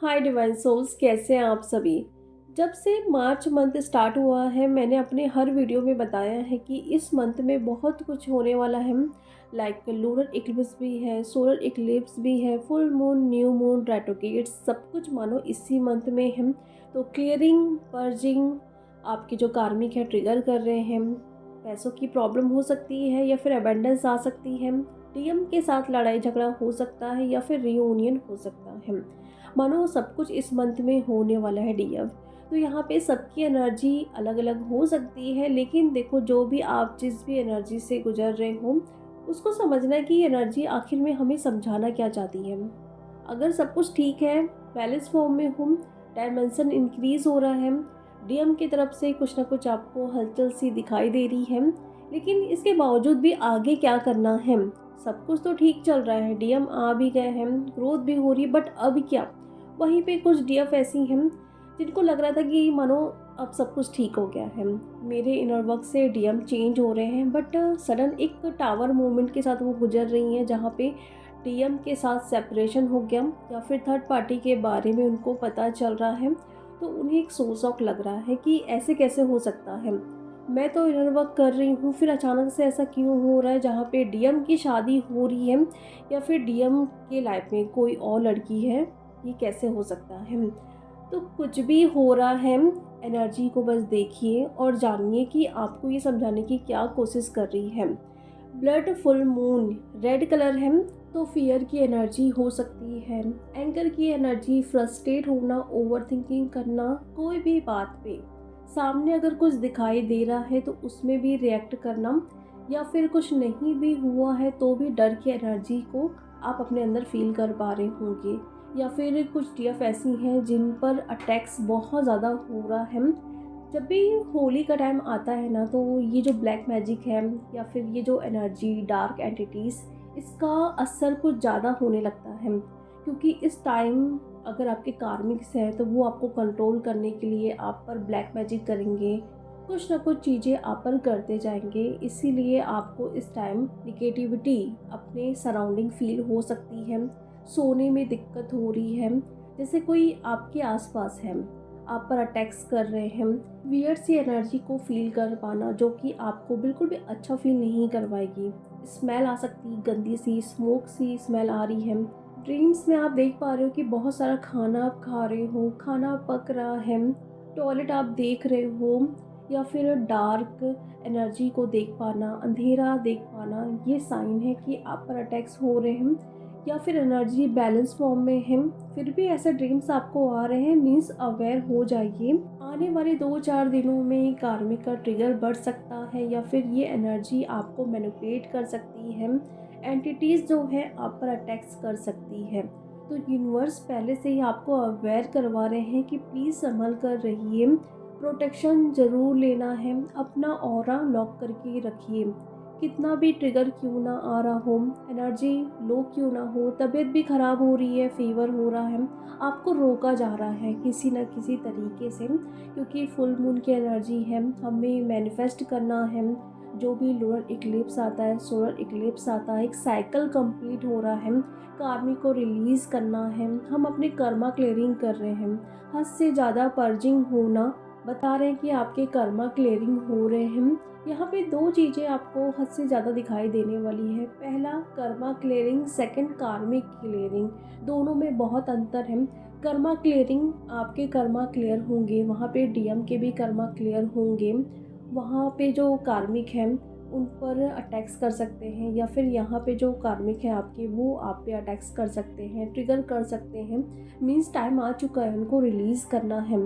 हाय divine souls, कैसे हैं आप सभी। जब से मार्च मंथ स्टार्ट हुआ है, मैंने अपने हर वीडियो में बताया है कि इस मंथ में बहुत कुछ होने वाला है। लाइक लूनर इक्लिप्स भी है, सोलर इक्लिप्स भी है, full moon, new moon, retrograde, सब कुछ मानो इसी मंथ में है। तो क्लियरिंग, पर्जिंग आपके जो कार्मिक है ट्रिगर कर रहे हैं। पैसों की प्रॉब्लम हो सकती है या फिर अबेंडेंस आ सकती है। डीएम के साथ लड़ाई झगड़ा हो सकता है या फिर रियूनियन हो सकता है। मानो सब कुछ इस मंथ में होने वाला है डीएफ। तो यहाँ पे सबकी एनर्जी अलग अलग हो सकती है, लेकिन देखो, जो भी आप जिस भी एनर्जी से गुजर रहे हो, उसको समझना है कि एनर्जी आखिर में हमें समझाना क्या चाहती है। अगर सब कुछ ठीक है, बैलेंस फॉर्म में हो, डायमेंशन इंक्रीज हो रहा है, डीएम की तरफ से कुछ ना कुछ आपको हलचल सी दिखाई दे रही है, लेकिन इसके बावजूद भी आगे क्या करना है। सब कुछ तो ठीक चल रहा है, डीएम आ भी गए हैं, ग्रोथ भी हो रही है, बट अब क्या। वहीं पे कुछ डीएफ ऐसी हैं जिनको लग रहा था कि मानो अब सब कुछ ठीक हो गया है, मेरे इनर वर्क से डीएम चेंज हो रहे हैं, बट सडन एक टावर मूवमेंट के साथ वो गुजर रही हैं जहाँ पे डीएम के साथ सेपरेशन हो गया या फिर थर्ड पार्टी के बारे में उनको पता चल रहा है। तो उन्हें एक सो शॉक लग रहा है कि ऐसे कैसे हो सकता है, मैं तो इनर वर्क कर रही हूँ, फिर अचानक से ऐसा क्यों हो रहा है। जहाँ पे डीएम की शादी हो रही है या फिर डीएम के लाइफ में कोई और लड़की है, ये कैसे हो सकता है। तो कुछ भी हो रहा है, एनर्जी को बस देखिए और जानिए कि आपको ये समझाने की क्या कोशिश कर रही है। Blood full moon red colour है, तो फियर की एनर्जी हो सकती है, एंगर की एनर्जी, फ्रस्ट्रेट होना, ओवर थिंकिंग करना, कोई भी बात पे सामने अगर कुछ दिखाई दे रहा है तो उसमें भी रिएक्ट करना, या फिर कुछ नहीं भी हुआ है तो भी डर की एनर्जी को आप अपने अंदर फील कर पा रहे होंगे। या फिर कुछ डीएफ ऐसी हैं जिन पर अटैक्स बहुत ज़्यादा हो रहा है। जब भी होली का टाइम आता है ना, तो ये जो ब्लैक मैजिक है या फिर ये जो एनर्जी, डार्क एंटिटीज़, इसका असर कुछ ज़्यादा होने लगता है। क्योंकि इस टाइम अगर आपके कार्मिक्स हैं तो वो आपको कंट्रोल करने के लिए आप पर ब्लैक मैजिक करेंगे, कुछ ना कुछ चीज़ें आप पर करते जाएंगे। इसीलिए आपको इस टाइम निगेटिविटी अपने सराउंडिंग फील हो सकती है। सोने में दिक्कत हो रही है, जैसे कोई आपके आसपास है, आप पर अटैक्स कर रहे हैं। वियर्ड सी एनर्जी को फील कर पाना जो कि आपको बिल्कुल भी अच्छा फील नहीं करवाएगी। स्मेल आ सकती, गंदी सी स्मोक सी स्मेल आ रही है। ड्रीम्स में आप देख पा रहे हो कि बहुत सारा खाना आप खा रहे हो, खाना पक रहा है, टॉयलेट आप देख रहे हो, या फिर डार्क एनर्जी को देख पाना, अंधेरा देख पाना, ये साइन है कि आप पर अटैक्स हो रहे हैं या फिर एनर्जी बैलेंस फॉर्म में है। फिर भी ऐसे ड्रीम्स आपको आ रहे हैं, मीन्स अवेयर हो जाइए। आने वाले 2-4 दिनों में कार्मिक का ट्रिगर बढ़ सकता है या फिर ये एनर्जी आपको मैनिपुलेट कर सकती है। एंटिटीज़ जो है आप पर अटैक्स कर सकती है। तो यूनिवर्स पहले से ही आपको अवेयर करवा रहे हैं कि प्लीज़ संभल कर रहिए, प्रोटेक्शन ज़रूर लेना है, अपना ऑरा लॉक करके रखिए। कितना भी ट्रिगर क्यों ना आ रहा हो, एनर्जी लो क्यों ना हो, तबीयत भी ख़राब हो रही है, फीवर हो रहा है, आपको रोका जा रहा है किसी न किसी तरीके से। क्योंकि फुल मून की एनर्जी है, हमें मैनिफेस्ट करना है। जो भी लूनर इक्लिप्स आता है, सोलर इक्लिप्स आता है, एक साइकिल कंप्लीट हो रहा है, कार्मिक को रिलीज़ करना है, हम अपने कर्मा क्लियरिंग कर रहे हैं। हद से ज़्यादा पर्जिंग होना बता रहे हैं कि आपके कर्मा क्लियरिंग हो रहे हैं। यहाँ पे दो चीज़ें आपको हद से ज़्यादा दिखाई देने वाली है। पहला कर्मा क्लियरिंग, सेकंड कार्मिक क्लियरिंग, दोनों में बहुत अंतर है। कर्मा क्लियरिंग, आपके कर्मा क्लियर होंगे, वहाँ पे डीएम के भी कर्मा क्लियर होंगे, वहाँ पे जो कार्मिक हैं उन पर अटैक्स कर सकते हैं, या फिर यहाँ पे जो कार्मिक है आपके, वो आप पे अटैक्स कर सकते हैं, ट्रिगर कर सकते हैं। मीन्स टाइम आ चुका है, उनको रिलीज़ करना है।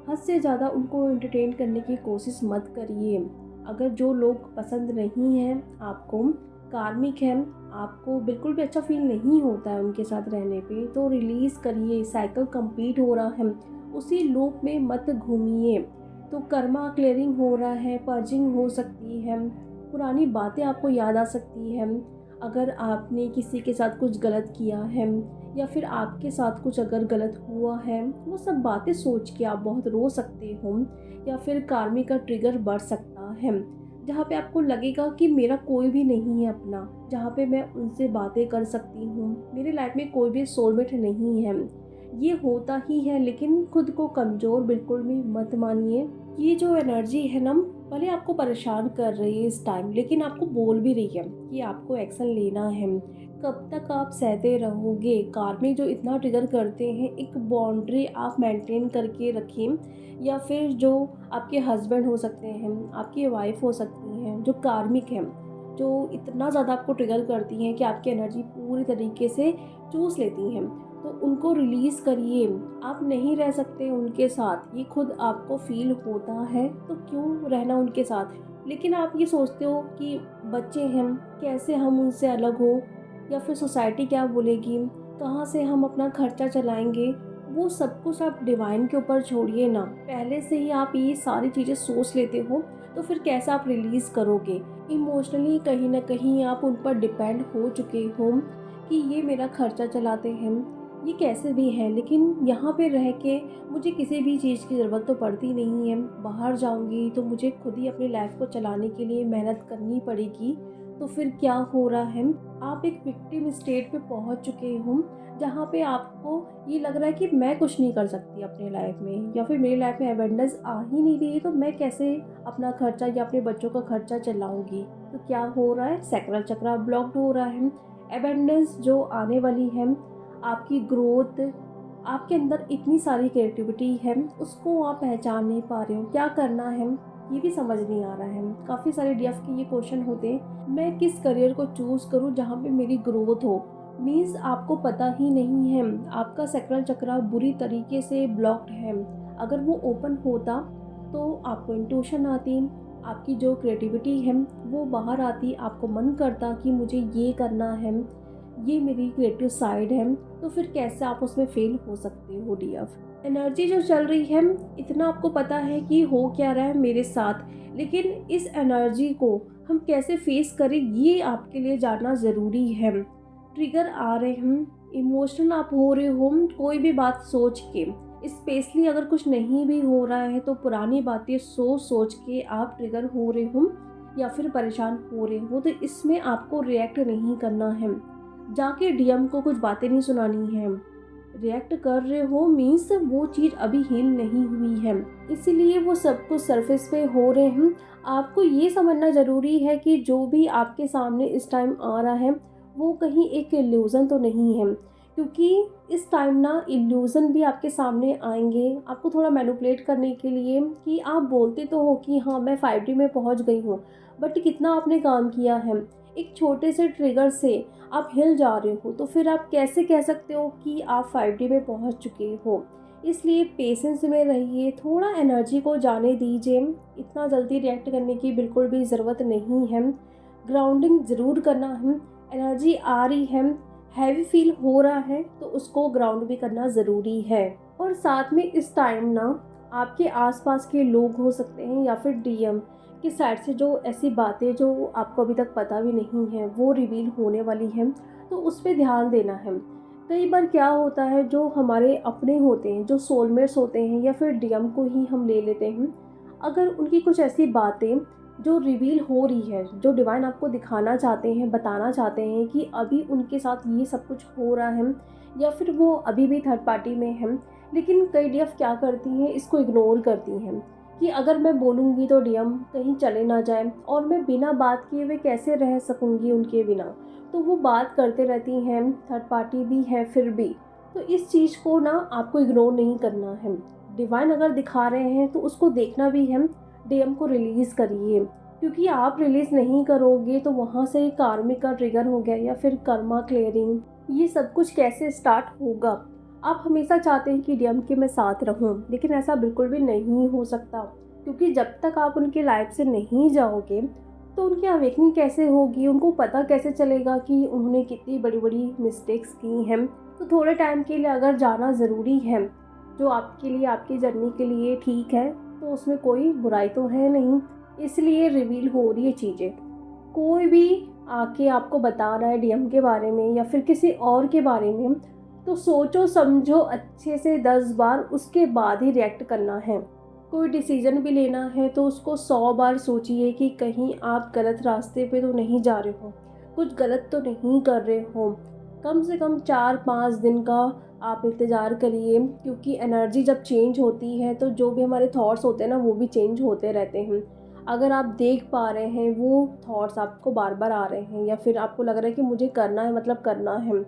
हद से ज़्यादा उनको एंटरटेन करने की कोशिश मत करिए। अगर जो लोग पसंद नहीं हैं आपको, कार्मिक हैं, आपको बिल्कुल भी अच्छा फील नहीं होता है उनके साथ रहने पे, तो रिलीज़ करिए। साइकिल कंप्लीट हो रहा है, उसी लूप में मत घूमिए। तो कर्मा क्लियरिंग हो रहा है, पर्जिंग हो सकती है, पुरानी बातें आपको याद आ सकती हैं। अगर आपने किसी के साथ कुछ गलत किया है या फिर आपके साथ कुछ अगर गलत हुआ है, वो सब बातें सोच के आप बहुत रो सकते हो, या फिर कार्मिक का ट्रिगर बढ़ सकता है। जहाँ पे आपको लगेगा कि मेरा कोई भी नहीं है अपना, जहाँ पे मैं उनसे बातें कर सकती हूँ, मेरे लाइफ में कोई भी सोलमेट नहीं है। ये होता ही है, लेकिन खुद को कमज़ोर बिल्कुल भी मत मानिए। ये जो एनर्जी है ना, भले आपको परेशान कर रही है इस टाइम, लेकिन आपको बोल भी रही है कि आपको एक्शन लेना है। कब तक आप सहते रहोगे? कार्मिक जो इतना ट्रिगर करते हैं, एक बाउंड्री आप मेंटेन करके रखें, या फिर जो आपके हस्बैंड हो सकते हैं, आपकी वाइफ हो सकती हैं, जो कार्मिक हैं, जो इतना ज़्यादा आपको ट्रिगर करती हैं कि आपकी एनर्जी पूरी तरीके से चूस लेती हैं, तो उनको रिलीज़ करिए। आप नहीं रह सकते उनके साथ, ये खुद आपको फ़ील होता है, तो क्यों रहना उनके साथ? लेकिन आप ये सोचते हो कि बच्चे हैं, कैसे हम उनसे अलग हो, या फिर सोसाइटी क्या बोलेगी, कहाँ से हम अपना खर्चा चलाएँगे? वो सब कुछ आप डिवाइन के ऊपर छोड़िए ना। पहले से ही आप ये सारी चीज़ें सोच लेते हो, तो फिर कैसे आप रिलीज़ करोगे? इमोशनली कहीं न कहीं आप उन पर डिपेंड हो चुके हो कि ये मेरा खर्चा चलाते हैं, ये कैसे भी हैं, लेकिन यहाँ पे रह के मुझे किसी भी चीज़ की ज़रूरत तो पड़ती नहीं है। बाहर जाऊँगी तो मुझे खुद ही अपनी लाइफ़ को चलाने के लिए मेहनत करनी पड़ेगी, तो फिर क्या हो रहा है? आप एक विक्टिम स्टेट पे पहुँच चुके हो, जहाँ पे आपको ये लग रहा है कि मैं कुछ नहीं कर सकती अपने लाइफ़ में, या फिर मेरी लाइफ़ में अबंडेंस आ ही नहीं रही है, तो मैं कैसे अपना खर्चा या अपने बच्चों का खर्चा चलाऊँगी? तो क्या हो रहा है? सैक्रल चक्र ब्लॉक्ड हो रहा है। अबंडेंस जो आने वाली है, आपकी ग्रोथ, आपके अंदर इतनी सारी क्रिएटिविटी है, उसको आप पहचान नहीं पा रहे हो। क्या करना है, ये भी समझ नहीं आ रहा है। काफ़ी सारे डीएफ के ये क्वेश्चन होते हैं, मैं किस करियर को चूज़ करूँ जहाँ पे मेरी ग्रोथ हो? मीन्स आपको पता ही नहीं है, आपका सैक्रल चक्र बुरी तरीके से ब्लॉक्ड है। अगर वो ओपन होता तो आपको इंट्यूशन आती, आपकी जो क्रिएटिविटी है वो बाहर आती, आपको मन करता कि मुझे ये करना है, ये मेरी क्रिएटिव साइड है, तो फिर कैसे आप उसमें फेल हो सकते हो डीएफ? एनर्जी जो चल रही है, इतना आपको पता है कि हो क्या रहा है मेरे साथ, लेकिन इस एनर्जी को हम कैसे फेस करें, ये आपके लिए जानना ज़रूरी है। ट्रिगर आ रहे हैं, इमोशनल आप हो रहे हो कोई भी बात सोच के, स्पेशली अगर कुछ नहीं भी हो रहा है तो पुरानी बातें सोच सोच के आप ट्रिगर हो रहे हो या फिर परेशान हो रहे हो, तो इसमें आपको रिएक्ट नहीं करना है। जाके डीएम को कुछ बातें नहीं सुनानी है। रिएक्ट कर रहे हो मीन्स वो चीज़ अभी हील नहीं हुई है, इसीलिए वो सब कुछ सरफेस पे हो रहे हैं। आपको ये समझना ज़रूरी है कि जो भी आपके सामने इस टाइम आ रहा है वो कहीं एक इल्यूज़न तो नहीं है, क्योंकि इस टाइम ना इल्यूज़न भी आपके सामने आएंगे आपको थोड़ा मैनिपुलेट करने के लिए, कि आप बोलते तो हो कि हाँ मैं 5D में पहुंच गई हूँ, बट कितना आपने काम किया है? एक छोटे से ट्रिगर से आप हिल जा रहे हो, तो फिर आप कैसे कह सकते हो कि आप 5D में पहुंच चुके हो? इसलिए पेशेंस में रहिए, थोड़ा एनर्जी को जाने दीजिए, इतना जल्दी रिएक्ट करने की बिल्कुल भी ज़रूरत नहीं है। ग्राउंडिंग ज़रूर करना है। एनर्जी आ रही है, हैवी फील हो रहा है, तो उसको ग्राउंड भी करना ज़रूरी है। और साथ में इस टाइम ना आपके आसपास के लोग हो सकते हैं या फिर डीएम की साइड से जो ऐसी बातें जो आपको अभी तक पता भी नहीं है वो रिवील होने वाली हैं, तो उस पे ध्यान देना है। कई बार क्या होता है, जो हमारे अपने होते हैं, जो सोलमेट्स होते हैं, या फिर डीएम को ही हम ले लेते हैं, अगर उनकी कुछ ऐसी बातें जो रिवील हो रही है, जो डिवाइन आपको दिखाना चाहते हैं, बताना चाहते हैं कि अभी उनके साथ ये सब कुछ हो रहा है, या फिर वो अभी भी थर्ड पार्टी में हैं, लेकिन कई डीएफ क्या करती हैं, इसको इग्नोर करती हैं कि अगर मैं बोलूँगी तो डीएम कहीं चले ना जाए, और मैं बिना बात किए हुए कैसे रह सकूँगी उनके बिना, तो वो बात करते रहती हैं, थर्ड पार्टी भी है फिर भी। तो इस चीज़ को ना आपको इग्नोर नहीं करना है। डिवाइन अगर दिखा रहे हैं तो उसको देखना भी है, डीएम को रिलीज़ करिए, क्योंकि आप रिलीज़ नहीं करोगे तो वहाँ से कार्मिक का ट्रिगर हो गया या फिर कर्मा क्लियरिंग, ये सब कुछ कैसे स्टार्ट होगा? आप हमेशा चाहते हैं कि डीएम के मैं साथ रहूं, लेकिन ऐसा बिल्कुल भी नहीं हो सकता, क्योंकि जब तक आप उनकी लाइफ से नहीं जाओगे तो उनकी अवेकनिंग कैसे होगी, उनको पता कैसे चलेगा कि उन्होंने कितनी बड़ी बड़ी मिस्टेक्स की हैं। तो थोड़े टाइम के लिए अगर जाना ज़रूरी है, जो आपके लिए, आपकी जर्नी के लिए ठीक है, तो उसमें कोई बुराई तो है नहीं। इसलिए रिवील हो रही है चीज़ें। कोई भी आके आपको बता रहा है डीएम के बारे में या फिर किसी और के बारे में, तो सोचो समझो अच्छे से 10 बार, उसके बाद ही रिएक्ट करना है। कोई डिसीजन भी लेना है तो उसको 100 बार सोचिए कि कहीं आप गलत रास्ते पे तो नहीं जा रहे हो, कुछ गलत तो नहीं कर रहे हो। कम से कम 4-5 दिन का आप इंतज़ार करिए, क्योंकि एनर्जी जब चेंज होती है तो जो भी हमारे थॉट्स होते हैं ना वो भी चेंज होते रहते हैं। अगर आप देख पा रहे हैं वो थॉट्स आपको बार-बार आ रहे हैं, या फिर आपको लग रहा है कि मुझे करना है मतलब करना है,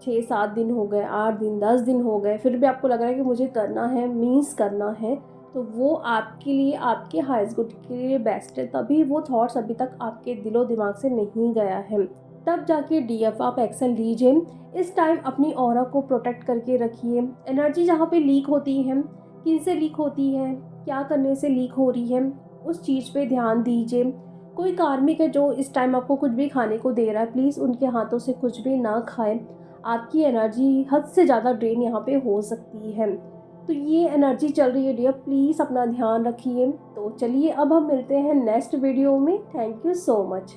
6-7 दिन हो गए, 8 दिन, 10 दिन हो गए, फिर भी आपको लग रहा है कि मुझे करना है, मीन्स करना है, तो वो आपके लिए, आपके हाईएस्ट गुड के लिए बेस्ट है। तभी वो थॉट्स अभी तक आपके दिलो-दिमाग से नहीं गया है। तब जाके डीएफ आप एक्शन लीजिए। इस टाइम अपनी ऑरा को प्रोटेक्ट करके रखिए। एनर्जी जहाँ पे लीक होती है, किनसे लीक होती है, क्या करने से लीक हो रही है, उस चीज़ पे ध्यान दीजिए। कोई कार्मिक है जो इस टाइम आपको कुछ भी खाने को दे रहा है, प्लीज़ उनके हाथों से कुछ भी ना खाएँ। आपकी एनर्जी हद से ज़्यादा ड्रेन यहाँ पे हो सकती है। तो ये एनर्जी चल रही है डियर, प्लीज़ अपना ध्यान रखिए। तो चलिए अब हम मिलते हैं नेक्स्ट वीडियो में। Thank you so much.